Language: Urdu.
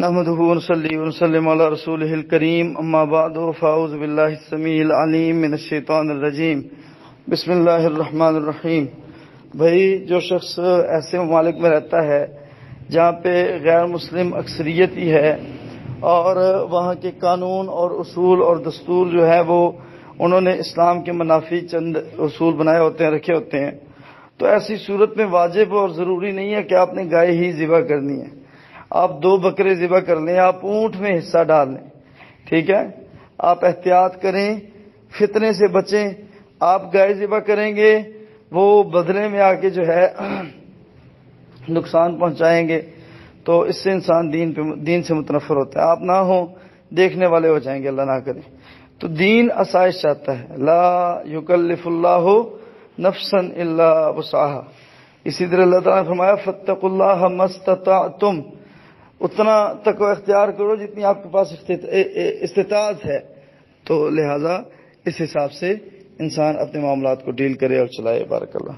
نحمده ونصلي ونسلم على رسوله الكريم اما بعد فاعوذ بالله السميع العليم من الشیطان الرجیم بسم اللہ الرحمن الرحیم۔ بھائی جو شخص ایسے ممالک میں رہتا ہے جہاں پہ غیر مسلم اکثریت ہی ہے اور وہاں کے قانون اور اصول اور دستور جو ہے وہ انہوں نے اسلام کے منافی چند اصول بنائے ہوتے ہیں، رکھے ہوتے ہیں، تو ایسی صورت میں واجب اور ضروری نہیں ہے کہ آپ نے گائے ہی ذبح کرنی ہے۔ آپ 2 بکرے ذبح کر لیں، آپ اونٹ میں حصہ ڈال لیں، ٹھیک ہے، آپ احتیاط کریں، فتنے سے بچیں۔ آپ گائے ذبح کریں گے وہ بدلے میں آ کے جو ہے نقصان پہنچائیں گے، تو اس سے انسان دین سے متنفر ہوتا ہے۔ آپ نہ ہوں، دیکھنے والے ہو جائیں گے، اللہ نہ کرے۔ تو دین آسائش چاہتا ہے، لا یکلف اللہ نفسا الا وسعها۔ اسی طرح اللہ تعالیٰ نے فرمایا فاتقوا اللہ ما استطعتم، اتنا تقوی اختیار کرو جتنی آپ کے پاس استطاعت ہے۔ تو لہذا اس حساب سے انسان اپنے معاملات کو ڈیل کرے اور چلائے۔ بارک اللہ۔